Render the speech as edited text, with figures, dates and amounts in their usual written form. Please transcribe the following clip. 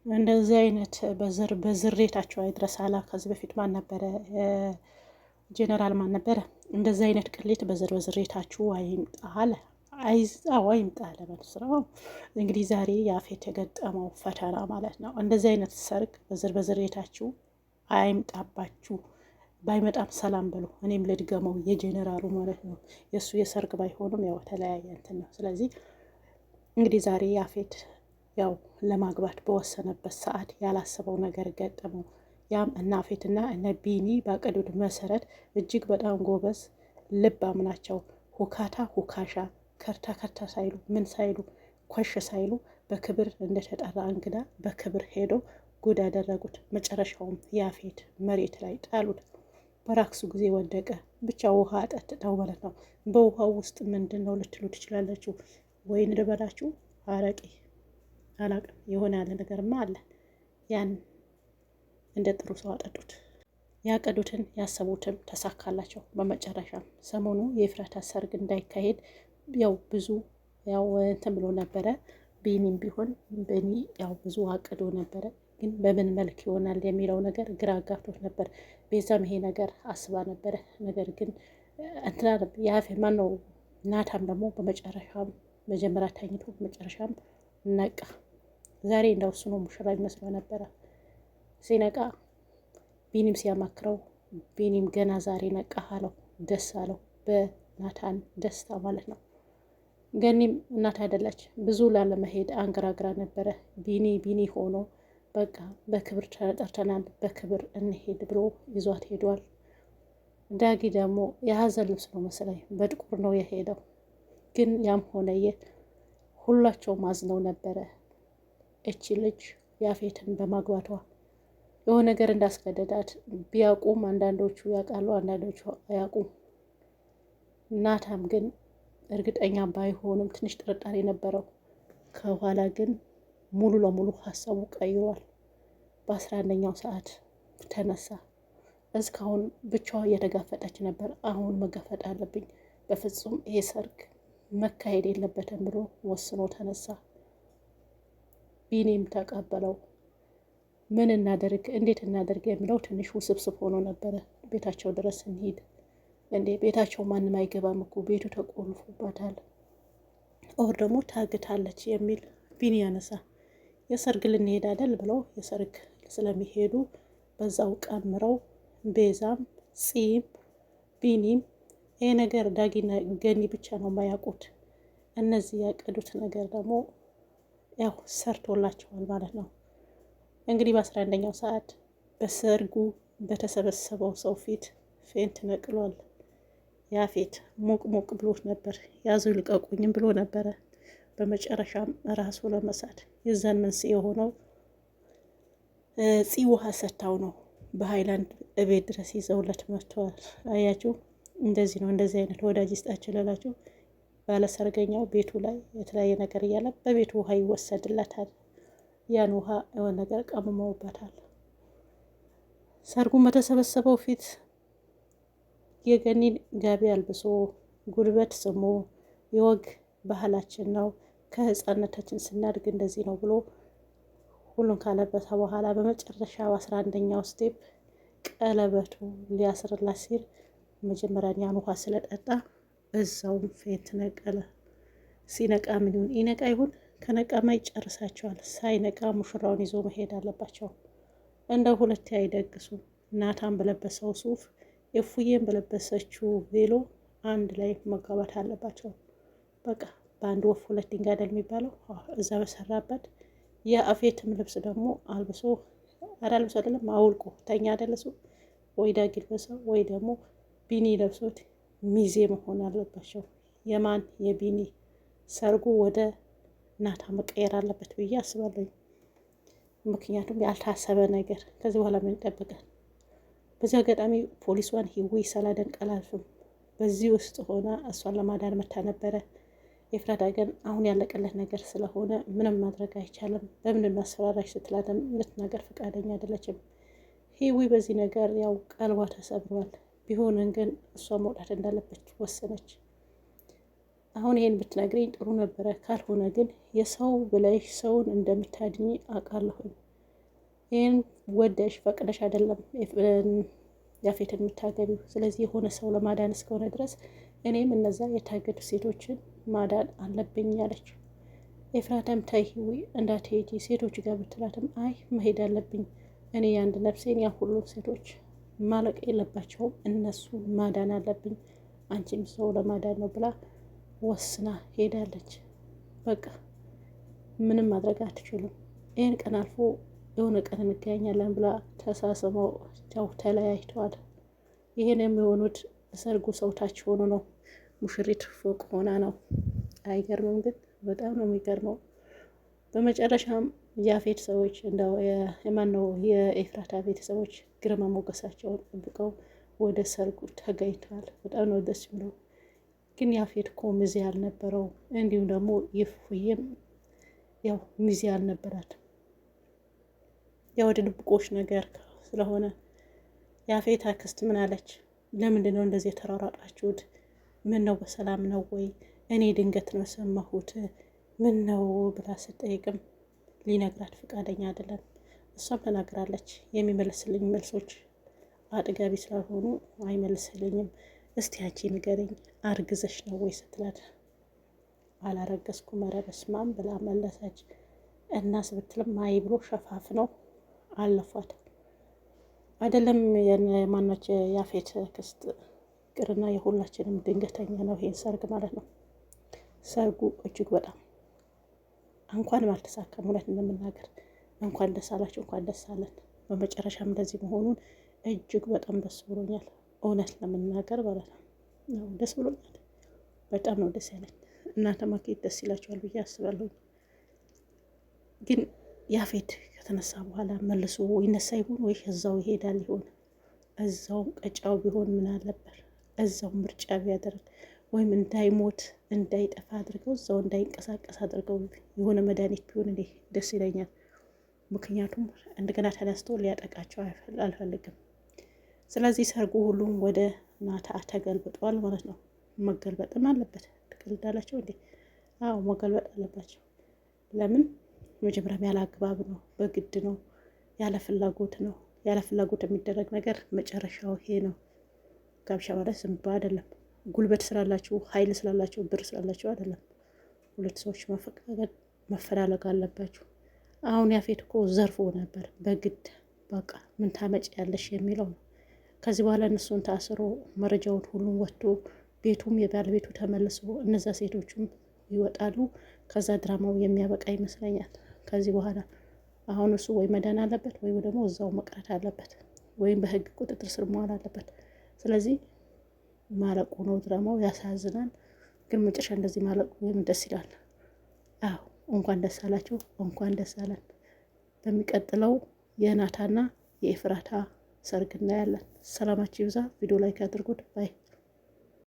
እንደዚህ አይነት በዝሬታቸው አይድረሳላ። ከዚህ በፊት ማን ነበረ? ጄኔራል ማን ነበረ? እንደዚህ አይነት ቅሌት በዝሬታችሁ አይምጣ አለ። አይዛው አይምጣ አለ ማለት ነው። እንግዲህ ዛሬ ያፌት የገጠመው ፈተና ማለት ነው። እንደዚህ አይነት ሰርግ በዝሬታችሁ አይምጣባችሁ። ባይመጣም ሰላም ብሎ እኔም ልድገመው የጄኔራሉ ማለት ነው። የእሱ የሰርግ ባይሆንም ያው ተለያየ እንትን ነው። ስለዚህ እንግዲህ ዛሬ ያፌት ያው ለማግባት በወሰነበት ሰዓት ያላሰበው ነገር ገጠመው። ያም እነ ያፌትና እነ ቢኒ ባቀዱት መሰረት እጅግ በጣም ጎበዝ ልባም ናቸው። ሁካታ ሁካሻ ከርታ ከርታ ሳይሉ ምን ሳይሉ ኮሽ ሳይሉ በክብር እንደተጠራ እንግዳ በክብር ሄዶ ጉድ ያደረጉት። መጨረሻውም ያፌት መሬት ላይ ጣሉት። በራክሱ ጊዜ ወደቀ። ብቻ ውሃ አጠጥተው ማለት ነው። በውሃው ውስጥ ምንድን ነው ልትሉ ትችላላችሁ። ወይን ልበላችሁ፣ አረቄ አላቅም፣ የሆነ ያለ ነገርማ አለ። ያን እንደ ጥሩ ሰው አጠጡት። ያቀዱትን ያሰቡትም ተሳካላቸው። በመጨረሻም ሰሞኑ የኤፍራታ ሰርግ እንዳይካሄድ ያው ብዙ ያው እንትን ብሎ ነበረ። ቢኒም ቢሆን በኒ ያው ብዙ አቅዶ ነበረ፣ ግን በምን መልክ ይሆናል የሚለው ነገር ግራ አጋብቶት ነበር። ቤዛም ይሄ ነገር አስባ ነበረ። ነገር ግን እንትና ያፌ ማን ነው ናታም ደግሞ በመጨረሻም መጀመሪያ ታኝቶ በመጨረሻም ነቃ። ዛሬ እንደውሱ ነው ሙሽራ ይመስለው ነበረ። ሲነቃ ቢኒም ሲያማክረው ቢኒም ገና ዛሬ ነቃ አለው። ደስ አለው በናታን ደስታ ማለት ነው። ገኒም እናት አይደለች ብዙ ላለመሄድ አንገራግራ ነበረ። ቢኒ ቢኒ ሆኖ በቃ በክብር ተጠርተናል በክብር እንሄድ ብሎ ይዟት ሄዷል። ዳጊ ደግሞ የሀዘን ልብስ ነው መሰለኝ በጥቁር ነው የሄደው። ግን ያም ሆነ ሁላቸውም አዝነው ነበረ። እቺ ልጅ ያፌትን በማግባቷ የሆነ ነገር እንዳስገደዳት ቢያውቁም አንዳንዶቹ ያውቃሉ፣ አንዳንዶቹ አያውቁም። ናታም ግን እርግጠኛ ባይሆንም ትንሽ ጥርጣሬ ነበረው። ከኋላ ግን ሙሉ ለሙሉ ሀሳቡ ቀይሯል። በ11ኛው ሰዓት ተነሳ። እስካሁን ብቻዋ እየተጋፈጠች ነበር። አሁን መጋፈጥ አለብኝ፣ በፍጹም ይሄ ሰርግ መካሄድ የለበትም ብሎ ወስኖ ተነሳ። ቢኒም ተቀበለው። ምን እናደርግ እንዴት እናደርግ የሚለው ትንሽ ውስብስብ ሆኖ ነበረ። ቤታቸው ድረስ እንሂድ እንዴ? ቤታቸው ማንም አይገባም እኮ ቤቱ ተቆልፎባታል፣ ኦር ደግሞ ታግታለች የሚል ቢኒ ያነሳ። የሰርግ ልንሄድ አይደል ብለው የሰርግ ስለሚሄዱ በዛው ቀምረው ቤዛም ጺም ቢኒም ይሄ ነገር ዳጊና ገኒ ብቻ ነው የማያውቁት። እነዚህ ያቀዱት ነገር ደግሞ ያው ሰርቶላቸዋል ማለት ነው። እንግዲህ በ11ኛው ሰዓት በሰርጉ በተሰበሰበው ሰው ፊት ፌንት ነቅሏል። ያፌት ሞቅ ሞቅ ብሎት ነበር። ያዙ ልቀቁኝም ብሎ ነበረ። በመጨረሻም ራሱ ለመሳት የዛን መንስኤ የሆነው ፂ ውሃ ሰታው ነው። በሃይላንድ እቤት ድረስ ይዘውለት መጥተዋል። አያችሁ፣ እንደዚህ ነው። እንደዚህ አይነት ወዳጅ ይስጣችሁ ላላችሁ። ባለሰርገኛው ቤቱ ላይ የተለያየ ነገር እያለ በቤቱ ውሃ ይወሰድለታል። ያን ውሃ የሆነ ነገር ቀምመውበታል። ሰርጉን በተሰበሰበው ፊት የገኒን ጋቢ አልብሶ ጉልበት ስሞ የወግ ባህላችን ነው ከህፃነታችን ስናድግ እንደዚህ ነው ብሎ ሁሉን ካለበሰ በኋላ በመጨረሻ 11ኛው ስቴፕ ቀለበቱ ሊያስርላት ሲል መጀመሪያ ያን ውሃ ስለጠጣ እዛውም ፌንት ነቀለ። ሲነቃ ምን ይሁን ይነቃ ይሁን ከነቃማ ይጨርሳቸዋል። ሳይነቃ ሙሽራውን ይዞ መሄድ አለባቸው። እንደ ሁለት አይደግሱ። ናታን በለበሰው ሱፍ እፉዬን በለበሰችው ቬሎ አንድ ላይ መጋባት አለባቸው። በቃ በአንድ ወፍ ሁለት ድንጋይ አይደል የሚባለው? እዛ በሰራበት የአፌትም ልብስ ደግሞ አልብሶ አዳልብሶ አይደለም አውልቆ ተኛ አደለሱ ወይ ዳጊ ልበሰው ወይ ደግሞ ቢኒ ለብሶት ሚዜ መሆን አለባቸው። የማን የቢኒ ሰርጉ ወደ ናታ መቀየር አለበት ብዬ አስባለሁ። ምክንያቱም ያልታሰበ ነገር ከዚህ በኋላ ምን ይጠብቃል? በዚህ አጋጣሚ ፖሊሷን ሂዊ ሳላደንቅ አላልፍም። በዚህ ውስጥ ሆና እሷን ለማዳን መታ ነበረ። ኤፍራታ ግን አሁን ያለቀለት ነገር ስለሆነ ምንም ማድረግ አይቻልም። በምን ማስፈራራሽ ስትላትም ልትናገር ፈቃደኛ አይደለችም። ሂዊ በዚህ ነገር ያው ቀልቧ ተሰብሯል። ቢሆንም ግን እሷ መውጣት እንዳለበት ወሰነች። አሁን ይሄን ብትነግሪኝ ጥሩ ነበረ፣ ካልሆነ ግን የሰው ብለሽ ሰውን እንደምታድኝ አውቃለሁኝ። ይህን ወደሽ ፈቅደሽ አይደለም ያፌትን የምታገቢው። ስለዚህ የሆነ ሰው ለማዳን እስከሆነ ድረስ እኔም እነዛ የታገዱ ሴቶችን ማዳን አለብኝ አለች። ኤፍራታም ተይ እንዳትሄጂ ሴቶች ጋር ብትላትም አይ መሄድ አለብኝ እኔ የአንድ ነፍሴን ያ ሁሉ ሴቶች ማለቅ የለባቸውም እነሱ ማዳን አለብኝ፣ አንቺም ሰው ለማዳን ነው ብላ ወስና ሄዳለች። በቃ ምንም ማድረግ አትችሉም። ይህን ቀን አልፎ የሆነ ቀን እንገናኛለን ብላ ተሳስመው ያው ተለያይተዋል። ይሄን የሚሆኑት ሰርጉ ሰው ታች ሆኖ ነው፣ ሙሽሪት ፎቅ ሆና ነው። አይገርምም? ግን በጣም ነው የሚገርመው። በመጨረሻም ያፌት ሰዎች እንደው የማን ነው የኤፍራታ ቤተሰቦች ግርማ ሞገሳቸውን ጠብቀው ወደ ሰርጉ ተገኝተዋል። በጣም ነው ደስ የሚለው። ግን ያፌት እኮ ሚዜ አልነበረው፣ እንዲሁም ደግሞ ይፉዬም ያው ሚዜ አልነበራት። ያው ወደ ድብቆሽ ነገር ስለሆነ ያፌት አክስት ምን አለች? ለምንድን ነው እንደዚህ የተራራጣችሁት? ምን ነው በሰላም ነው ወይ? እኔ ድንገት ነው ሰማሁት ምን ነው ብላ ስጠይቅም ሊነግራት ፈቃደኛ አይደለም። እሷም ተናግራለች። የሚመልስልኝ መልሶች አጥጋቢ ስላልሆኑ አይመልስልኝም። እስቲ አንቺ ንገረኝ አርግዘሽ ነው ወይ ስትላት አላረገዝኩም ኧረ በስመ አብ ብላ መለሰች። እናስ ብትልም አይ ብሎ ሸፋፍ ነው አለፏት። አይደለም የማናች ያፌት ክስት ቅርና የሁላችንም ድንገተኛ ነው ይሄን ሰርግ ማለት ነው። ሰርጉ እጅግ በጣም እንኳንም አልተሳካም። እውነት እንደምናገር እንኳን ደስ አላችሁ፣ እንኳን ደስ አለን። በመጨረሻም እንደዚህ መሆኑን እጅግ በጣም ደስ ብሎኛል። እውነት ለመናገር ማለት ነው ደስ ብሎኛል። በጣም ነው ደስ ያለኝ። እናንተ ማኬት ደስ ይላችኋል ብዬ አስባለሁ። ግን ያፌት ከተነሳ በኋላ መልሶ ይነሳ ይሆን ወይ እዛው ይሄዳል ይሆን? እዛው ቀጫው ቢሆን ምን አለበት? እዛው ምርጫ ቢያደርግ ወይም እንዳይሞት እንዳይጠፋ አድርገው እዛው እንዳይንቀሳቀስ አድርገው የሆነ መድኃኒት ቢሆን እንዴ ደስ ይለኛል። ምክንያቱም እንደገና ተነስቶ ሊያጠቃቸው አልፈልግም። ስለዚህ ሰርጉ ሁሉም ወደ ናታ ተገልብጧል ማለት ነው። መገልበጥም አለበት። ትቀልዳላቸው እንዴ? አዎ መገልበጥ አለባቸው። ለምን? መጀመሪያም ያለ አግባብ ነው፣ በግድ ነው፣ ያለ ፍላጎት ነው። ያለ ፍላጎት የሚደረግ ነገር መጨረሻው ይሄ ነው። ጋብቻ ማለት ዝም ብሎ አይደለም። ጉልበት ስላላችሁ፣ ኃይል ስላላችሁ፣ ብር ስላላችሁ አይደለም። ሁለት ሰዎች መፈላለግ አለባችሁ። አሁን ያፌት እኮ ዘርፎ ነበር በግድ በቃ ምን ታመጭ ያለሽ የሚለው ነው። ከዚህ በኋላ እነሱን ታስሮ መረጃውን ሁሉም ወጥቶ ቤቱም የባለቤቱ ተመልሶ እነዛ ሴቶቹም ይወጣሉ። ከዛ ድራማው የሚያበቃ ይመስለኛል። ከዚህ በኋላ አሁን እሱ ወይ መዳን አለበት ወይም ደግሞ እዛው መቅረት አለበት ወይም በህግ ቁጥጥር ስር መዋል አለበት። ስለዚህ ማለቁ ነው ድራማው። ያሳዝናል፣ ግን መጨረሻ እንደዚህ ማለቁ ወይም ደስ ይላል። አዎ እንኳን ደስ አላቸው፣ እንኳን ደስ አለን። በሚቀጥለው የናታና የኤፍራታ ሰርግ እናያለን። ሰላማችሁ ይብዛ። ቪዲዮ ላይክ አድርጉት ባይ